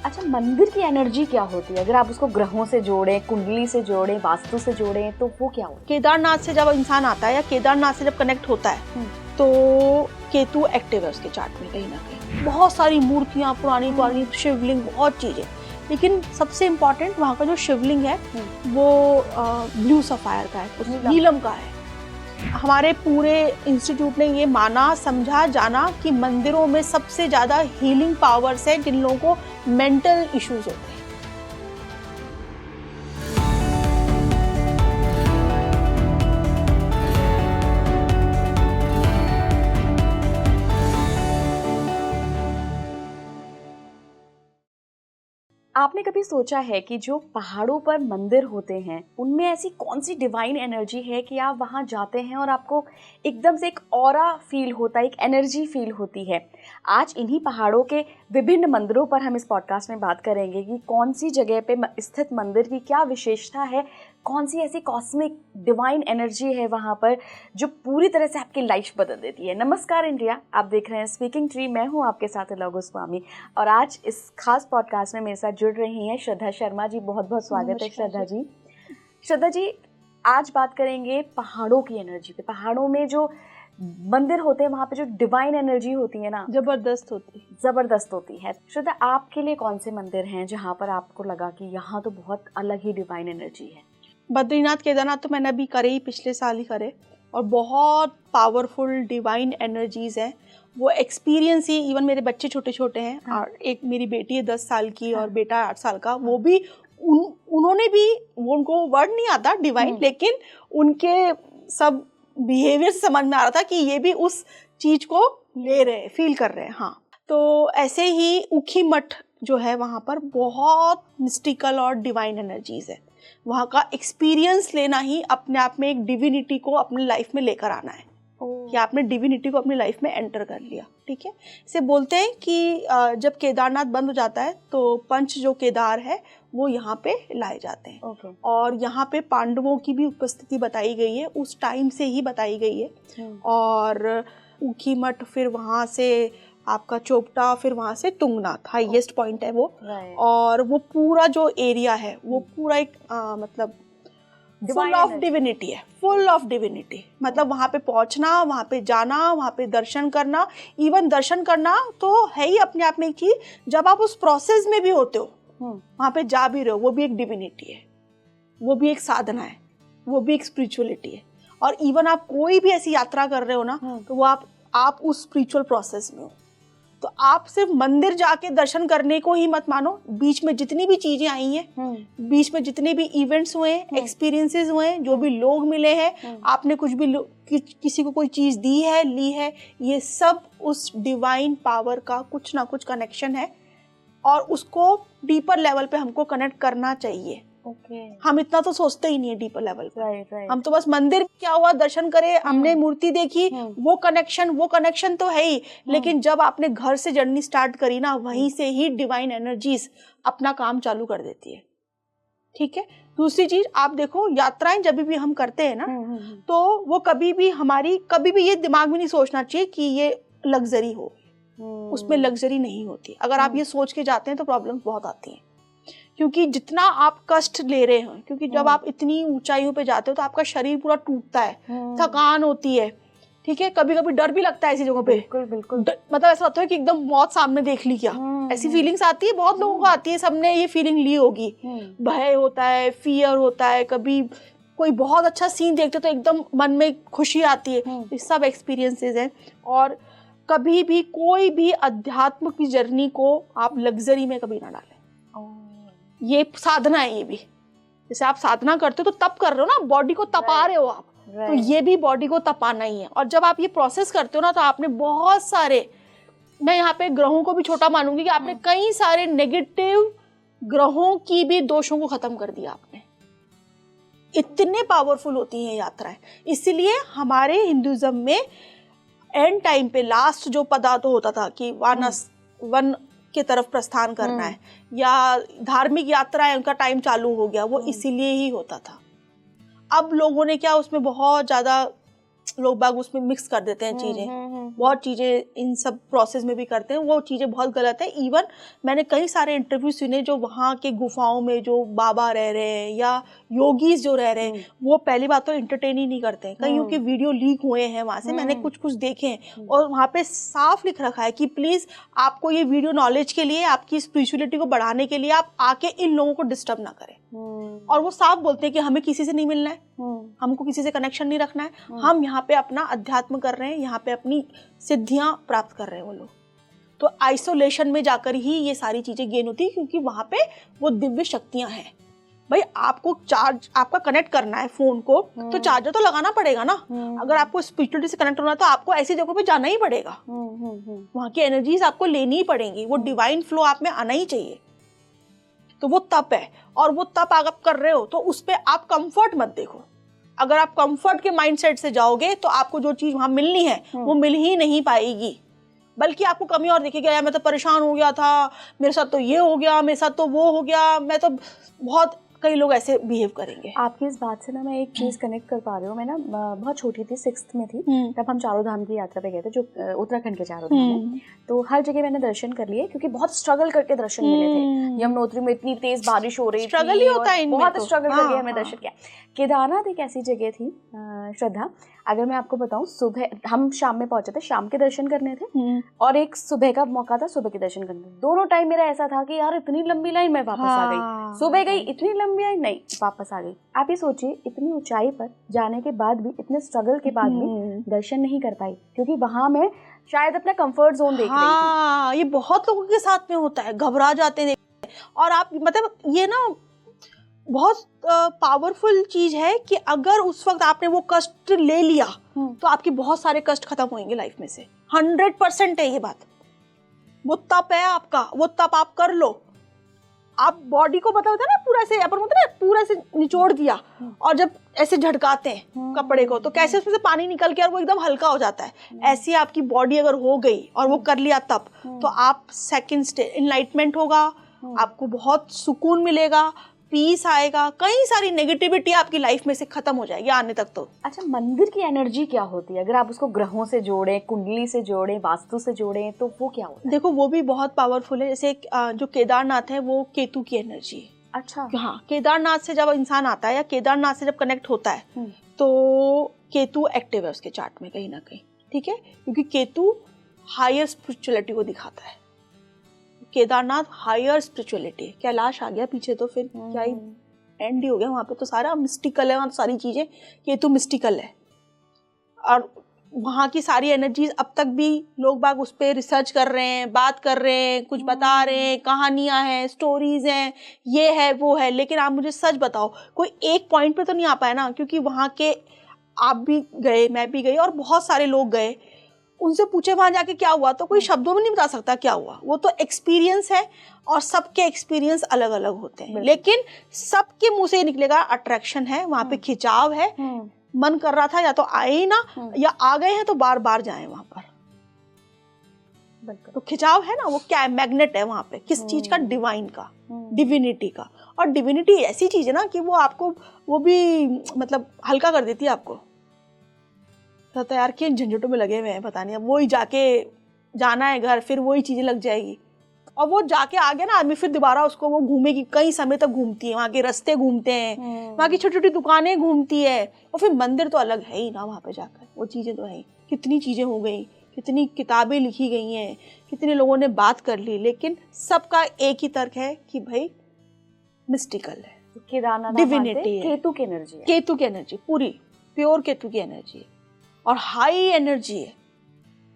अच्छा, मंदिर की एनर्जी क्या होती है? अगर आप उसको ग्रहों से जोड़ें, कुंडली से जोड़ें, वास्तु से जोड़ें, तो वो क्या होता है? केदारनाथ से जब इंसान आता है या केदारनाथ से जब कनेक्ट होता है तो केतु एक्टिव है उसके चार्ट में कहीं ना कहीं। बहुत सारी मूर्तियां पुरानी पुरानी, शिवलिंग, बहुत चीजें, लेकिन सबसे इम्पोर्टेंट वहाँ का जो शिवलिंग है वो ब्लू सफायर का है, नीलम का है। हमारे पूरे इंस्टीट्यूट ने ये माना, समझा, जाना कि मंदिरों में सबसे ज़्यादा हीलिंग पावर्स है जिन लोगों को मेंटल इश्यूज होते हैं। आपने कभी सोचा है कि जो पहाड़ों पर मंदिर होते हैं उनमें ऐसी कौन सी डिवाइन एनर्जी है कि आप वहां जाते हैं और आपको एकदम से एक ऑरा फील होता है, एक एनर्जी फील होती है? आज इन्हीं पहाड़ों के विभिन्न मंदिरों पर हम इस पॉडकास्ट में बात करेंगे कि कौन सी जगह पे स्थित मंदिर की क्या विशेषता है, कौन सी ऐसी कॉस्मिक डिवाइन एनर्जी है वहाँ पर जो पूरी तरह से आपकी लाइफ बदल देती है। नमस्कार इंडिया, आप देख रहे हैं स्पीकिंग ट्री। मैं हूँ आपके साथ अलौ गोस्वामी और आज इस खास पॉडकास्ट में मेरे साथ जुड़ रही हैं श्रद्धा शर्मा जी। बहुत बहुत स्वागत है श्रद्धा जी। श्रद्धा जी, आज बात करेंगे पहाड़ों की एनर्जी पे। पहाड़ों में जो मंदिर होते हैं वहाँ पे जो डिवाइन एनर्जी होती है ना, जबरदस्त होती है। श्रद्धा, आपके लिए कौन से मंदिर हैं जहाँ पर आपको लगा कि यहाँ तो बहुत अलग ही डिवाइन एनर्जी है? बद्रीनाथ, केदारनाथ तो मैंने अभी करे ही, पिछले साल ही करे, और बहुत पावरफुल डिवाइन एनर्जीज हैं। वो एक्सपीरियंस ही, इवन मेरे बच्चे छोटे छोटे हैं। हाँ। और एक मेरी बेटी है 10 साल की। हाँ। और बेटा 8 साल का। वो भी उन्होंने भी, वो उनको वर्ड नहीं आता डिवाइन, लेकिन उनके सब बिहेवियर से समझ में आ रहा था कि ये भी उस चीज को ले रहे हैं, फील कर रहे हैं। हाँ, तो ऐसे ही ऊखी मठ जो है वहाँ पर बहुत मिस्टिकल और डिवाइन एनर्जीज है। वहाँ का एक्सपीरियंस लेना ही अपने आप में एक डिविनिटी को अपनी लाइफ में लेकर आना है कि आपने डिविनिटी को अपनी लाइफ में एंटर कर लिया। ठीक है, इसे बोलते हैं कि जब केदारनाथ बंद हो जाता है तो पंच जो केदार है वो यहाँ पे लाए जाते हैं। और यहाँ पे पांडवों की भी उपस्थिति बताई गई है, उस टाइम से ही बताई गई है। और ऊखी मठ, फिर वहाँ से आपका चोपटा, फिर वहाँ से तुंगनाथ हाईएस्ट पॉइंट है वो। और वो पूरा जो एरिया है वो पूरा एक मतलब फुल ऑफ डिविनिटी है, फुल ऑफ डिविनिटी। मतलब वहाँ पे पहुँचना, वहाँ पे जाना, वहाँ पे दर्शन करना, इवन दर्शन करना तो है ही अपने आप में एक चीज। जब आप उस प्रोसेस में भी होते हो, वहाँ पे जा भी रहे हो, वो भी एक डिविनिटी है, वो भी एक साधना है, वो भी एक स्पिरिचुअलिटी है। और इवन आप कोई भी ऐसी यात्रा कर रहे हो ना, तो वो आप उस स्पिरिचुअल प्रोसेस में हो। तो आप सिर्फ मंदिर जाके दर्शन करने को ही मत मानो। बीच में जितनी भी चीजें आई हैं, बीच में जितने भी इवेंट्स हुए हैं, एक्सपीरियंसेस हुए हैं, जो भी लोग मिले हैं, आपने कुछ भी किसी को कोई चीज दी है, ली है, ये सब उस डिवाइन पावर का कुछ ना कुछ कनेक्शन है। और उसको डीपर लेवल पे हमको कनेक्ट करना चाहिए। हम इतना तो सोचते ही नहीं है डीपर लेवल पे। हम तो बस मंदिर क्या हुआ, दर्शन करे, हमने मूर्ति देखी, वो कनेक्शन तो है ही। लेकिन जब आपने घर से जर्नी स्टार्ट करी ना, वहीं से ही डिवाइन एनर्जीज अपना काम चालू कर देती है। ठीक है, दूसरी चीज आप देखो, यात्राएं जब भी हम करते हैं ना, तो वो कभी भी ये दिमाग में नहीं सोचना चाहिए कि ये लग्जरी हो। उसमें लग्जरी नहीं होती। अगर आप ये सोच के जाते हैं तो प्रॉब्लम्स बहुत आती हैं, क्योंकि जितना आप कष्ट ले रहे हैं, क्योंकि जब आप इतनी ऊंचाइयों पे जाते हो तो आपका शरीर पूरा टूटता है, थकान होती है। ठीक है, कभी कभी डर भी लगता है ऐसी जगहों पे। बिल्कुल। मतलब ऐसा होता है कि एकदम मौत सामने देख ली क्या, ऐसी फीलिंग्स आती है, बहुत लोगों को आती है, सबने ये फीलिंग ली होगी। भय होता है, फियर होता है, कभी कोई बहुत अच्छा सीन देखते तो एकदम मन में खुशी आती है। ये सब एक्सपीरियंसेस हैं। और कभी भी कोई भी अध्यात्म की जर्नी को आप लग्जरी में कभी ना डालें। ये साधना है। ये भी जैसे आप साधना करते हो तो तप कर रहे हो ना, बॉडी को तपा रहे हो आप, तो ये भी बॉडी को तपाना ही है। और जब आप ये प्रोसेस करते हो ना, तो आपने बहुत सारे, मैं यहाँ पे ग्रहों को भी छोटा मानूंगी कि आपने कई सारे नेगेटिव ग्रहों की भी दोषों को खत्म कर दिया आपने। इतने पावरफुल होती हैं यात्राएं। इसीलिए हमारे हिंदुइज्म में एंड टाइम पे लास्ट जो पदार्थ होता था कि वन के तरफ प्रस्थान करना है, या धार्मिक यात्राएं, उनका टाइम चालू हो गया, वो इसीलिए ही होता था। अब लोगों ने क्या उसमें बहुत ज्यादा लोग बाग उसमें मिक्स कर देते हैं चीजें, बहुत चीजें इन सब प्रोसेस में भी करते हैं, वो चीजें बहुत गलत है। इवन मैंने कई सारे इंटरव्यू सुने जो वहाँ के गुफाओं में जो बाबा रह रहे हैं या योगीज जो रह रहे हैं, वो पहली बात तो एंटरटेन ही नहीं करते हैं। कईयों के वीडियो लीक हुए हैं वहां से, मैंने कुछ कुछ देखे हैं, और वहाँ पे साफ लिख रखा है कि प्लीज आपको ये वीडियो नॉलेज के लिए, आपकी स्पिरिचुअलिटी को बढ़ाने के लिए आप आके इन लोगों को डिस्टर्ब ना करें। और वो साफ बोलते हैं कि हमें किसी से नहीं मिलना है, हमको किसी से कनेक्शन नहीं रखना है, हम यहाँ पे अपना अध्यात्म कर रहे हैं, यहाँ पे अपनी सिद्धियां प्राप्त कर रहे हैं वो लोग। तो आइसोलेशन में जाकर ही ये सारी चीजें गेन होती है, क्योंकि वहां पे वो दिव्य शक्तियां हैं। भाई आपको चार्ज, आपका कनेक्ट करना है फोन को, तो चार्जर तो लगाना पड़ेगा ना। अगर आपको स्पिरिचुअलिटी से कनेक्ट होना है तो आपको ऐसी जगहों पे जाना ही पड़ेगा, वहां की एनर्जीज आपको लेनी ही पड़ेंगी, वो डिवाइन फ्लो आप में आना ही चाहिए। तो वो तप है, और वो तप आप कर रहे हो तो उस पर आप कंफर्ट मत देखो। अगर आप कंफर्ट के माइंडसेट से जाओगे तो आपको जो चीज वहां मिलनी है वो मिल ही नहीं पाएगी, बल्कि आपको कमी और दिखेगी। यार मैं तो परेशान हो गया था, मेरे साथ तो ये हो गया, मेरे साथ तो वो हो गया, मैं तो बहुत, कई लोग ऐसे बिहेव करेंगे। आपकी इस बात से ना मैं एक चीज कनेक्ट कर पा रही हूँ। मैं ना बहुत छोटी थी, 6th में थी, तब हम चारों धाम की यात्रा पे गए थे, जो उत्तराखंड के चारों धाम है। तो हर जगह मैंने दर्शन कर लिए, क्योंकि बहुत स्ट्रगल करके दर्शन मिले थे। यमुनोत्री में इतनी तेज बारिश हो रही थी, स्ट्रगल ही होता है इनमें, बहुत स्ट्रगल करके हमें दर्शन किया। केदारनाथ एक ऐसी जगह थी श्रद्धा, अगर मैं आपको बताऊं, सुबह हम शाम में पहुंचे थे, शाम के दर्शन करने थे, और एक सुबह का मौका था, सुबह के दर्शन करने। दोनों टाइम मेरा ऐसा था कि यार इतनी लंबी लाइन, मैं वापस आ गई, सुबह गई, इतनी लंबी लाइन, नहीं वापस आ गई। आप ये सोचिए, इतनी ऊंचाई पर जाने के बाद भी, इतने स्ट्रगल के बाद भी दर्शन नहीं कर पाई, क्योंकि वहां मैं शायद अपना कंफर्ट जोन देख रही थी। ये बहुत लोगों के साथ में होता है, घबरा जाते हैं। और आप मतलब ये ना बहुत पावरफुल चीज है कि अगर उस वक्त आपने वो कष्ट ले लिया तो आपके बहुत सारे कष्ट खत्म होंगे लाइफ में से। 100% है ये बात। वो तप है आपका, वो तप आप कर लो। आप बॉडी को पता होता है ना, पूरा से अपन होता है ना, पूरा से निचोड़ दिया, और जब ऐसे झटकाते हैं कपड़े को तो कैसे उसमें से पानी निकल के और वो एकदम हल्का हो जाता है। ऐसी आपकी बॉडी अगर हो गई और वो कर लिया तब, तो आप सेकंड स्टेज एनलाइटमेंट होगा, आपको बहुत सुकून मिलेगा, पीस आएगा, कई सारी नेगेटिविटी आपकी लाइफ में से खत्म हो जाएगी आने तक तो। अच्छा, मंदिर की एनर्जी क्या होती है? अगर आप उसको ग्रहों से जोड़ें, कुंडली से जोड़ें, वास्तु से जोड़ें, तो वो क्या होता है? देखो वो भी बहुत पावरफुल है। जैसे जो केदारनाथ है वो केतु की एनर्जी है। अच्छा। हाँ, केदारनाथ से जब इंसान आता है या केदारनाथ से जब कनेक्ट होता है तो केतु एक्टिव है उसके चार्ट में कहीं ना कहीं, ठीक है, क्योंकि केतु हायर स्पिरिचुअलिटी को दिखाता है। केदारनाथ हायर स्पिरिचुअलिटी, कैलाश आ गया पीछे तो फिर क्या ही एंड ही हो गया, वहां पे तो सारा मिस्टिकल है, वहां तो सारी चीजें, केतु मिस्टिकल है। और वहाँ की सारी एनर्जीज अब तक भी लोग बाग उस पर रिसर्च कर रहे हैं, बात कर रहे हैं, कुछ बता रहे हैं, कहानियां हैं, स्टोरीज हैं, ये है वो है। लेकिन आप मुझे सच बताओ, कोई एक पॉइंट पे तो नहीं आ पाया ना, क्योंकि वहाँ के आप भी गए, मैं भी गई, और बहुत सारे लोग गए, उनसे पूछे वहां जाके क्या हुआ तो कोई शब्दों में नहीं बता सकता क्या हुआ। वो तो एक्सपीरियंस है, और सबके एक्सपीरियंस अलग अलग होते हैं, लेकिन सबके मुंह से निकलेगा अट्रैक्शन है, वहां पे खिंचाव है, मन कर रहा था या तो आए ही ना, या आ गए हैं तो बार बार जाए वहां पर। तो खिंचाव है ना, वो क्या है, मैग्नेट है वहां पे, किस चीज का, डिवाइन का, डिविनिटी का। और डिविनिटी ऐसी चीज है ना कि वो आपको, वो भी मतलब हल्का कर देती है आपको। तो यार किन झंझटों में लगे हुए हैं पता नहीं, अब वही जाके जाना है घर, फिर वही चीजें लग जाएगी, और वो जाके आ गया ना आदमी, फिर दोबारा उसको वो घूमेगी, कई समय तक घूमती है, वहाँ के रास्ते घूमते हैं, वहाँ की छोटी छोटी दुकानें घूमती है, और फिर मंदिर तो अलग है ही ना वहाँ पे जाकर, वो चीजें तो है। कितनी चीजें हो गई, कितनी किताबें लिखी गई हैं, कितने लोगों ने बात कर ली, लेकिन सबका एक ही तर्क है कि भाई मिस्टिकल है, केदारनाथ डिविनिटी है, केतु की एनर्जी है, केतु की एनर्जी, पूरी प्योर केतु की एनर्जी है, और हाई एनर्जी है,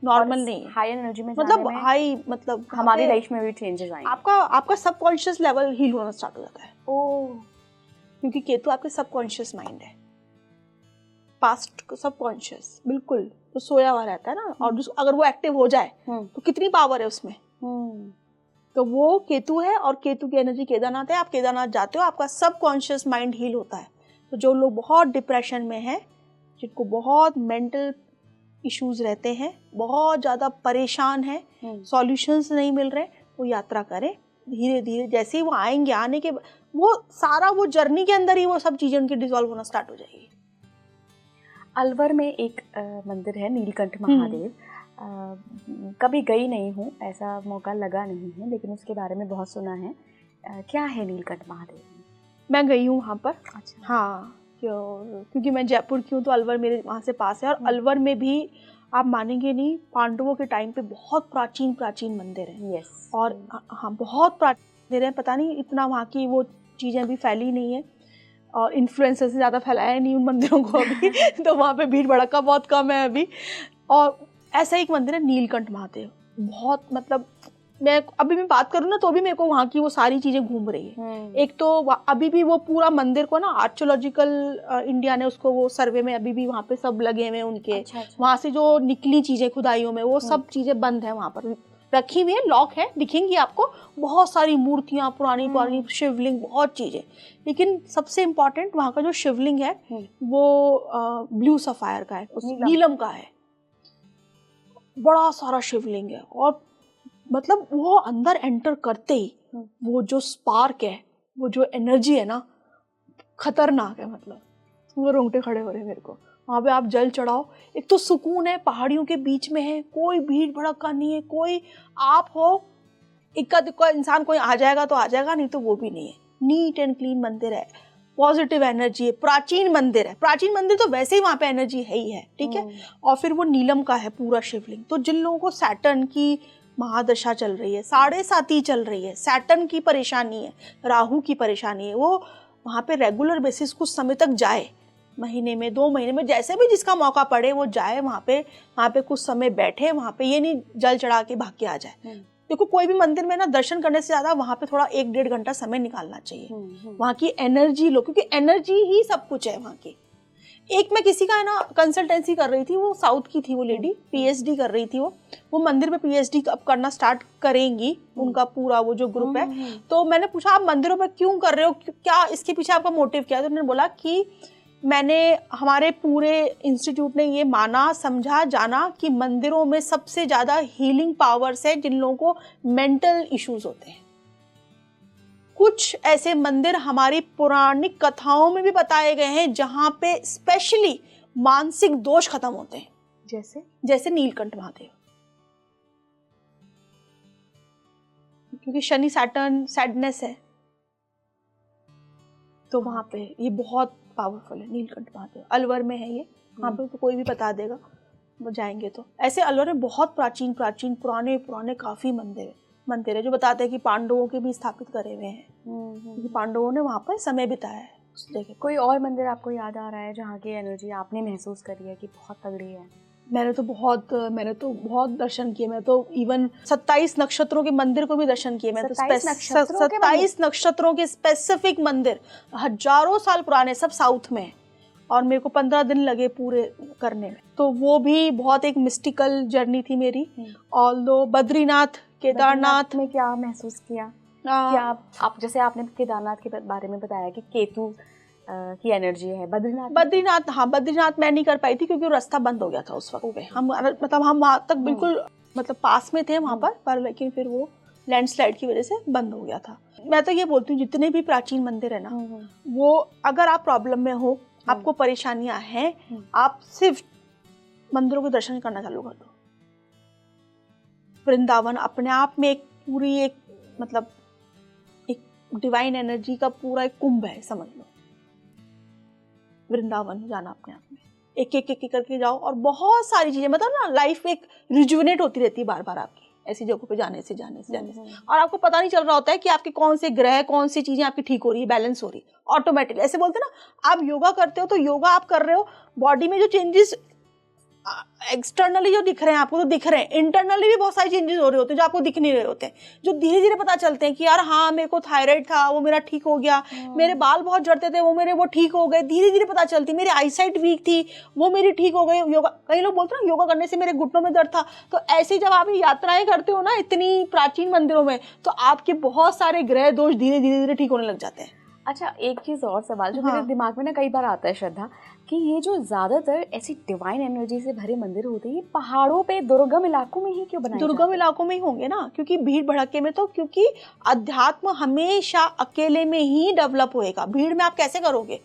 नॉर्मल नहीं है। हाई एनर्जी में मतलब हाई मतलब हमारी लाइफ में भी चेंजेस आएंगे। आपका सबकॉन्शियस लेवल हील होना स्टार्ट हो जाता है। ओह, क्योंकि केतु आपके सबकॉन्शियस माइंड है, पास्ट सबकॉन्शियस बिल्कुल तो सोया हुआ रहता है ना, और अगर वो एक्टिव हो जाए तो कितनी पावर है उसमें। तो वो केतु है, और केतु की एनर्जी केदारनाथ है। आप केदारनाथ जाते हो, आपका सबकॉन्शियस माइंड हील होता है। तो जो लोग बहुत डिप्रेशन में हैं, जिनको बहुत मेंटल इश्यूज रहते हैं, बहुत ज़्यादा परेशान हैं, सॉल्यूशंस नहीं मिल रहे, वो यात्रा करें धीरे धीरे। जैसे ही वो आएंगे, आने के वो सारा वो जर्नी के अंदर ही वो सब चीज़ें उनकी डिसॉल्व होना स्टार्ट हो जाएगी। अलवर में एक मंदिर है नीलकंठ महादेव। कभी गई नहीं हूँ, ऐसा मौका लगा नहीं है, लेकिन उसके बारे में बहुत सुना है। क्या है नीलकंठ महादेव? मैं गई हूँ वहाँ पर। अच्छा। हाँ, क्योंकि मैं जयपुर की हूँ तो अलवर मेरे वहाँ से पास है। और अलवर में भी आप मानेंगे नहीं, पांडवों के टाइम पे बहुत प्राचीन प्राचीन मंदिर है। यस। और हाँ, बहुत प्राचीन मंदिर है। पता नहीं इतना वहाँ की वो चीज़ें अभी फैली नहीं है और इन्फ्लुएंसर से ज़्यादा फैलाया नहीं उन मंदिरों को अभी तो वहाँ पे भीड़ भड़का बहुत कम है अभी। और ऐसा एक मंदिर है नीलकंठ महादेव, बहुत मतलब मैं बात करूँ ना तो भी मेरे को वहाँ की वो सारी चीज़ें घूम रही है। एक तो अभी भी वो पूरा मंदिर को ना आर्कियोलॉजिकल इंडिया ने उसको वो सर्वे में अभी भी वहाँ पे सब लगे हुए हैं उनके। अच्छा। वहाँ से जो निकली चीज़ें खुदाइयों में वो सब चीज़ें बंद है, वहाँ पर रखी हुई है, लॉक है, दिखेंगी आपको बहुत सारी मूर्तियाँ, पुरानी पुरानी शिवलिंग, बहुत चीज़ें। लेकिन सबसे इम्पोर्टेंट वहाँ का जो शिवलिंग है वो ब्लू सफायर का है, नीलम का है। बड़ा सारा शिवलिंग है और मतलब वो अंदर एंटर करते ही वो जो स्पार्क है, वो जो एनर्जी है ना, खतरनाक है। मतलब वो रोंगटे खड़े हो रहे हैं मेरे को। वहाँ पे आप जल चढ़ाओ, एक तो सुकून है, पहाड़ियों के बीच में है, कोई भीड़ भड़का नहीं है, कोई आप हो इक्का दुक्का इंसान कोई आ जाएगा तो आ जाएगा, नहीं तो वो भी नहीं है। नीट एंड क्लीन मंदिर है, पॉजिटिव एनर्जी है, प्राचीन मंदिर है। प्राचीन मंदिर तो वैसे ही वहाँ पे एनर्जी है ही है, ठीक है। और फिर वो नीलम का है पूरा शिवलिंग। तो जिन लोगों को सैटर्न की महादशा चल रही है, 7.5 चल रही है, सैटर्न की परेशानी है, राहु की परेशानी है, वो वहाँ पे रेगुलर बेसिस कुछ समय तक जाए, महीने में 2 महीने में जैसे भी जिसका मौका पड़े वो जाए वहाँ पे कुछ समय बैठे वहाँ पे। ये नहीं जल चढ़ा के भाग के आ जाए। देखो कोई भी मंदिर में ना दर्शन करने से ज़्यादा वहाँ पे थोड़ा 1-1.5 घंटा समय निकालना चाहिए। वहाँ की एनर्जी लो, क्योंकि एनर्जी ही सब कुछ है वहाँ की। एक मैं किसी का है ना कंसल्टेंसी कर रही थी, वो साउथ की थी, वो लेडी पीएचडी कर रही थी। वो मंदिर में पीएचडी अब करना स्टार्ट करेंगी, उनका पूरा वो जो ग्रुप है। तो मैंने पूछा आप मंदिरों में क्यों कर रहे हो, क्या इसके पीछे आपका मोटिव क्या है? तो उन्होंने बोला कि मैंने हमारे पूरे इंस्टीट्यूट ने ये माना, समझा, जाना कि मंदिरों में सबसे ज़्यादा हीलिंग पावर्स है जिन लोगों को मेंटल इश्यूज होते हैं। कुछ ऐसे मंदिर हमारी पौराणिक कथाओं में भी बताए गए हैं जहां पे स्पेशली मानसिक दोष खत्म होते हैं, जैसे नीलकंठ महादेव। क्योंकि शनि सैटर्न सैडनेस है, तो वहां पे ये बहुत पावरफुल है नीलकंठ महादेव। अलवर में है ये, वहां पे तो कोई भी बता देगा, वो जाएंगे तो। ऐसे अलवर में बहुत प्राचीन प्राचीन पुराने काफी मंदिर है जो बताते हैं कि पांडवों के भी स्थापित करे हुए हैं, क्योंकि पांडवों ने वहाँ पर समय बिताया है उस जगह। कोई और मंदिर आपको याद आ रहा है जहाँ की एनर्जी आपने महसूस करी है कि बहुत तगड़ी है? मैंने तो बहुत दर्शन किए। मैं तो इवन 27 नक्षत्रों के मंदिर को भी दर्शन किए। मैं तो 27 नक्षत्रों के स्पेसिफिक मंदिर, हजारों साल पुराने, सब साउथ में, और मेरे को 15 दिन लगे पूरे करने में। तो वो भी बहुत एक मिस्टिकल जर्नी थी मेरी। ऑल्दो बद्रीनाथ, केदारनाथ में क्या महसूस किया? क्या आप जैसे आपने केदारनाथ के बारे में बताया कि केतु की एनर्जी है, बद्रीनाथ मैं नहीं कर पाई थी क्योंकि रास्ता बंद हो गया था उस वक्त पे। हम वहाँ तक बिल्कुल पास में थे वहाँ पर लेकिन फिर वो लैंडस्लाइड की वजह से बंद हो गया था। मैं तो ये बोलती हूँ जितने भी प्राचीन मंदिर है ना, वो अगर आप प्रॉब्लम में हो, आपको परेशानियां हैं, आप सिर्फ मंदिरों के दर्शन करना चालू कर दो। वृंदावन अपने आप में एक पूरी एक डिवाइन एनर्जी का पूरा एक कुंभ है, समझ लो। वृंदावन जाना अपने आप में, एक करके जाओ और बहुत सारी चीजें, मतलब ना लाइफ एक रिजुविनेट होती रहती है बार बार आपकी ऐसी जगहों पे जाने से। और आपको पता नहीं चल रहा होता है कि आपके कौन से ग्रह, कौन सी चीजें आपकी ठीक हो रही है, बैलेंस हो रही है ऑटोमेटिकली। ऐसे बोलते हैं ना, आप योगा करते हो तो योगा आप कर रहे हो, बॉडी में जो चेंजेस एक्सटर्नली जो दिख रहे हैं आपको तो दिख रहे हैं, इंटरनली भी बहुत सारे चेंजेस हो रहे होते हैं जो आपको दिख नहीं रहे होते हैं, जो धीरे धीरे पता चलते हैं कि यार हाँ मेरे को थायराइड था, वो मेरा ठीक हो गया, मेरे बाल बहुत झड़ते थे, वो ठीक हो गए, धीरे धीरे पता चलती। मेरी आईसाइट वीक थी, वो मेरी ठीक हो गई। योगा, कई लोग बोलते हैं योगा करने से मेरे घुटनों में दर्द था। तो ऐसे जब आप यात्राएं करते हो ना इतनी प्राचीन मंदिरों में, तो आपके बहुत सारे ग्रह दोष धीरे धीरे ठीक होने लग जाते हैं। अच्छा, एक चीज़ और सवाल जो मेरे दिमाग में ना कई बार आता है श्रद्धा, कि ये जो ज़्यादातर ऐसी डिवाइन एनर्जी से भरे मंदिर होते हैं, ये पहाड़ों पे दुर्गम इलाकों में ही क्यों बनाए? दुर्गम इलाकों में ही होंगे ना, क्योंकि भीड़ भड़के में तो, क्योंकि अध्यात्म हमेशा अकेले में ही डेवलप होएगा, भीड़ में आप कैसे करोगे?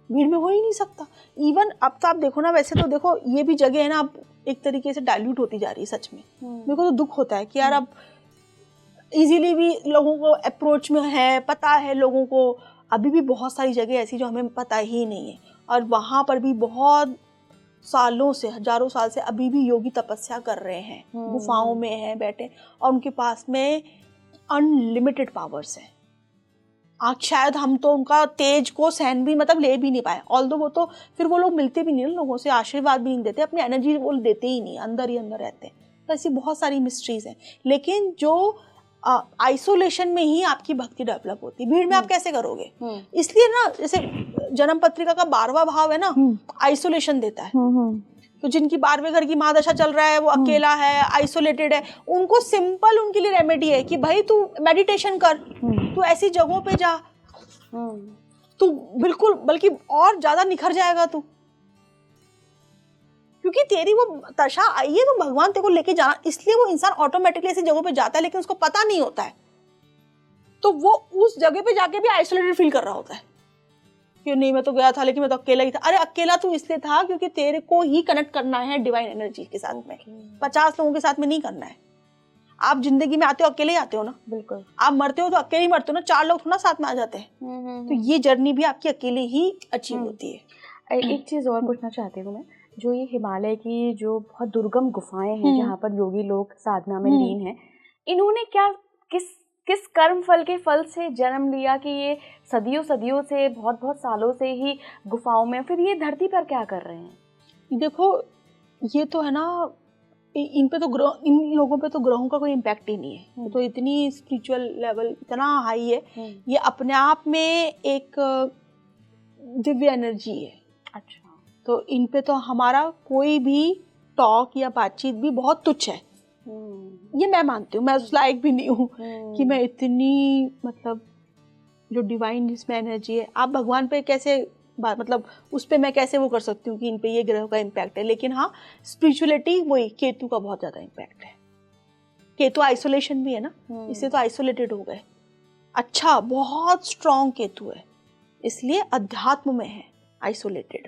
भीड़ में हो ही नहीं सकता। इवन अब तो आप देखो ना, वैसे तो देखो ये भी जगह है ना अब एक तरीके से डाइल्यूट होती जा रही है सच में। मेरे को तो दुख होता है कि यार अब इजीली भी लोगों को अप्रोच में है, पता है लोगों को, अभी भी बहुत सारी जगह ऐसी जो हमें पता ही नहीं है, और वहाँ पर भी बहुत सालों से, हजारों साल से अभी भी योगी तपस्या कर रहे हैं, गुफाओं में हैं बैठे, और उनके पास में अनलिमिटेड पावर्स हैं। आज शायद हम तो उनका तेज को सहन भी मतलब ले भी नहीं पाए, ऑल्दो वो तो फिर वो लोग मिलते भी नहीं लोगों से, आशीर्वाद भी नहीं देते, अपनी एनर्जी वो देते ही नहीं, अंदर ही अंदर रहते हैं। तो ऐसी बहुत सारी मिस्ट्रीज हैं। लेकिन जो आइसोलेशन में ही आपकी भक्ति डेवलप होती है, भीड़ में आप कैसे करोगे? इसलिए ना जैसे जन्म पत्रिका का 12वां भाव है ना, आइसोलेशन देता है। तो जिनकी 12वें घर की महादशा चल रहा है, वो अकेला है, आइसोलेटेड है, उनको सिंपल उनके लिए रेमेडी है कि भाई तू मेडिटेशन कर, तू ऐसी जगहों पे जा, तू बिल्कुल बल्कि और ज्यादा निखर जाएगा तू, क्योंकि तेरी वो दशा आई है तो भगवान तेरे को लेके जाना, इसलिए वो इंसान ऑटोमेटिकली ऐसी जगहों पे जाता है, लेकिन उसको पता नहीं होता है, तो वो उस जगह पे जाके भी आइसोलेटेड फील कर रहा होता है कि नहीं मैं तो गया था लेकिन मैं तो अकेला ही था। अरे अकेला तू इसलिए था क्योंकि तेरे को ही कनेक्ट करना है डिवाइन एनर्जी के साथ में, 50 लोगों के साथ में नहीं करना है। आप जिंदगी में आते हो अकेले ही आते हो ना, बिल्कुल। आप मरते हो तो अकेले ही मरते हो ना, 4 लोग थोड़ा साथ में आ जाते हैं। तो ये जर्नी भी आपकी अकेले ही अचीव होती है। एक चीज और पूछना चाहती हूँ मैं, जो ये हिमालय की जो बहुत दुर्गम गुफाएं हैं जहाँ पर योगी लोग साधना में लीन हैं, इन्होंने क्या किस कर्म फल के फल से जन्म लिया कि ये सदियों से बहुत सालों से ही गुफाओं में, फिर ये धरती पर क्या कर रहे हैं? देखो ये तो है ना, इन पे तो ग्रह, इन लोगों पे तो ग्रहों का कोई इम्पैक्ट ही नहीं है। तो इतनी स्पिरिचुअल लेवल इतना हाई है, ये अपने आप में एक दिव्य एनर्जी है। अच्छा, तो इन पे तो हमारा कोई भी टॉक या बातचीत भी बहुत तुच्छ है। ये मैं मानती हूँ, मैं उस लायक भी नहीं हूँ कि मैं इतनी मतलब जो डिवाइन जिसमें एनर्जी है, आप भगवान पे कैसे मतलब उस पे मैं कैसे वो कर सकती हूँ कि इन पे ये ग्रह का इम्पैक्ट है। लेकिन हाँ, स्पिरिचुअलिटी वही केतु का बहुत ज्यादा इम्पैक्ट है। केतु आइसोलेशन भी है ना, इससे तो आइसोलेटेड हो गए। अच्छा, बहुत स्ट्रॉन्ग केतु है, इसलिए अध्यात्म में है, आइसोलेटेड,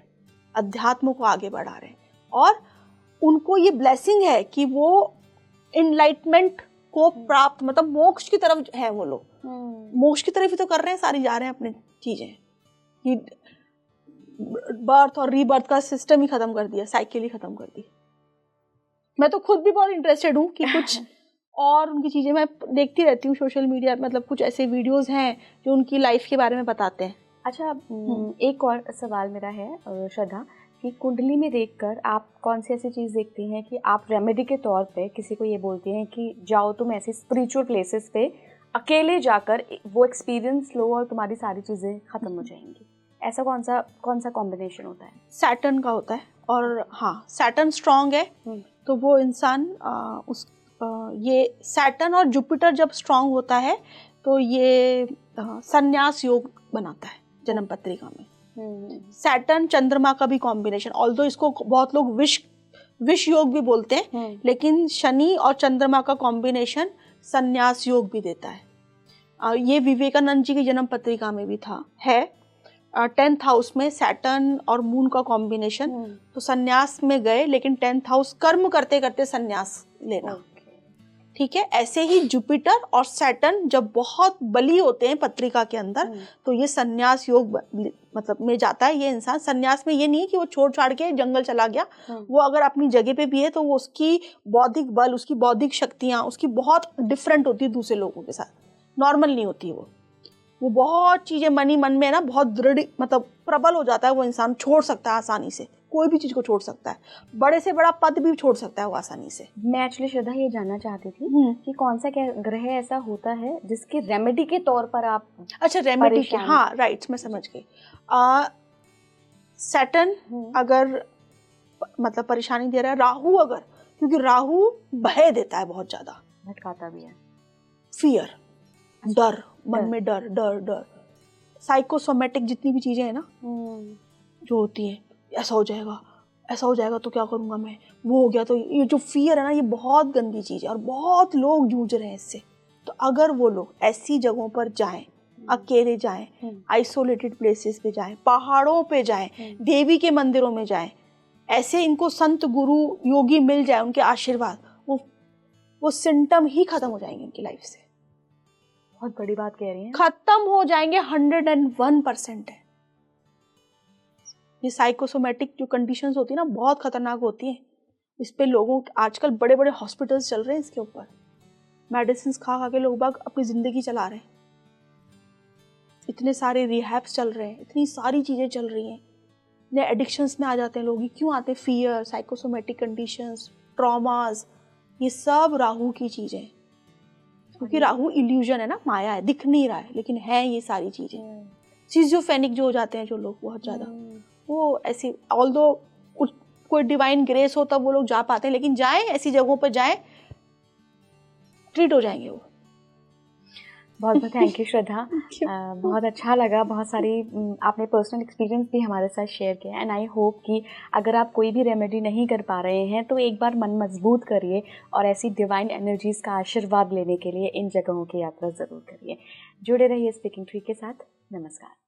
अध्यात्म को आगे बढ़ा रहे हैं, और उनको ये ब्लेसिंग है कि वो इनलाइटमेंट को प्राप्त, मतलब मोक्ष की तरफ है वो लोग। मोक्ष की तरफ ही तो कर रहे हैं, सारी जा रहे हैं अपने चीजें, कि बर्थ और रीबर्थ का सिस्टम ही खत्म कर दिया, साइकिल ही खत्म कर दी। मैं तो खुद भी बहुत इंटरेस्टेड हूँ कि कुछ और उनकी चीजें मैं देखती रहती हूँ सोशल मीडिया, मतलब कुछ ऐसे वीडियोस हैं जो उनकी लाइफ के बारे में बताते हैं। अच्छा, एक और सवाल मेरा है श्रद्धा, कि कुंडली में देखकर आप कौन सी ऐसी चीज़ देखती हैं कि आप रेमेडी के तौर पे किसी को ये बोलती हैं कि जाओ तुम ऐसे स्पिरिचुअल प्लेसेस पे अकेले जाकर वो एक्सपीरियंस लो और तुम्हारी सारी चीज़ें खत्म हो जाएंगी? ऐसा कौन सा कॉम्बिनेशन होता है? सैटर्न का होता है, और हाँ सैटर्न स्ट्रांग है तो वो इंसान ये सैटर्न और जुपिटर जब स्ट्रांग होता है तो ये संन्यास योग बनाता है जन्म पत्रिका में। सैटर्न चंद्रमा का भी कॉम्बिनेशन, ऑल्दो इसको बहुत लोग विष योग भी बोलते हैं, लेकिन शनि और चंद्रमा का कॉम्बिनेशन संन्यास योग भी देता है। ये विवेकानंद जी की जन्म पत्रिका में भी है 10th हाउस में सैटर्न और मून का कॉम्बिनेशन, तो संन्यास में गए, लेकिन 10th हाउस कर्म करते करते संन्यास लेना। ठीक है, ऐसे ही जुपिटर और सैटर्न जब बहुत बली होते हैं पत्रिका के अंदर, तो ये संन्यास योग मतलब में जाता है। ये इंसान संन्यास में ये नहीं है कि वो छोड़ छाड़ के जंगल चला गया, वो अगर अपनी जगह पे भी है तो वो उसकी बौद्धिक बल, उसकी बौद्धिक शक्तियां उसकी बहुत डिफरेंट होती है दूसरे लोगों के साथ, नॉर्मल नहीं होती वो बहुत चीजें मन में ना बहुत दृढ़ मतलब प्रबल हो जाता है वो इंसान, छोड़ सकता है आसानी से, कोई भी चीज को छोड़ सकता है, बड़े से बड़ा पद भी छोड़ सकता है वो आसानी से। मैं एक्चुअली श्रद्धा ये जानना चाहती थी कि कौन सा ग्रह ऐसा होता है जिसकी रेमेडी के तौर पर आप, अच्छा रेमेडी के, हाँ राइट, मैं समझ गई। सैटर्न अगर मतलब परेशानी दे रहा है, राहु अगर, क्योंकि राहु भय देता है, बहुत ज्यादा भटकाता भी है, फियर, डर, मन में डर, साइकोसोमेटिक जितनी भी चीजें हैं ना जो होती हैं, ऐसा हो जाएगा तो क्या करूंगा मैं, वो हो गया तो, ये जो फियर है ना ये बहुत गंदी चीज है और बहुत लोग जूझ रहे हैं इससे। तो अगर वो लोग ऐसी जगहों पर जाएं अकेले जाएं, आइसोलेटेड प्लेसेस पे जाएं, पहाड़ों पे जाएं, देवी के मंदिरों में जाएं, ऐसे इनको संत गुरु योगी मिल जाए, उनके आशीर्वाद, वो सिम्टम ही खत्म हो जाएंगे इनकी लाइफ से। बहुत बड़ी बात कह रही हैं। खत्म हो जाएंगे, 101% है। ये साइकोसोमेटिक जो कंडीशंस होती है ना, बहुत खतरनाक होती हैं। इस पे लोगों, आजकल बड़े बड़े हॉस्पिटल्स चल रहे हैं इसके ऊपर, मेडिसिन खा खा के लोग बाग अपनी ज़िंदगी चला रहे हैं। इतने सारे रिहैब्स चल रहे हैं, इतनी सारी चीज़ें चल रही हैं, इतने एडिक्शंस में आ जाते हैं लोग। क्यों आते हैं? फियर, साइकोसोमेटिक कंडीशंस, ट्रॉमास, ये सब राहु की चीज़ें, क्योंकि राहु इल्यूजन है ना, माया है, दिख नहीं रहा है, लेकिन है ये सारी चीज़ें। सिजोफेनिक जो हो जाते हैं जो लोग बहुत ज़्यादा, वो ऐसी, ऑल्दो कोई डिवाइन ग्रेस हो तब वो लोग जा पाते हैं, लेकिन जाएं ऐसी जगहों पर जाएं, ट्रीट हो जाएंगे वो। बहुत बहुत थैंक यू श्रद्धा। बहुत अच्छा लगा, बहुत सारी आपने पर्सनल एक्सपीरियंस भी हमारे साथ शेयर किया, एंड आई होप कि अगर आप कोई भी रेमेडी नहीं कर पा रहे हैं तो एक बार मन मजबूत करिए और ऐसी डिवाइन एनर्जीज़ का आशीर्वाद लेने के लिए इन जगहों की यात्रा ज़रूर करिए। जुड़े रहिए स्पीकिंग ट्री के साथ। नमस्कार।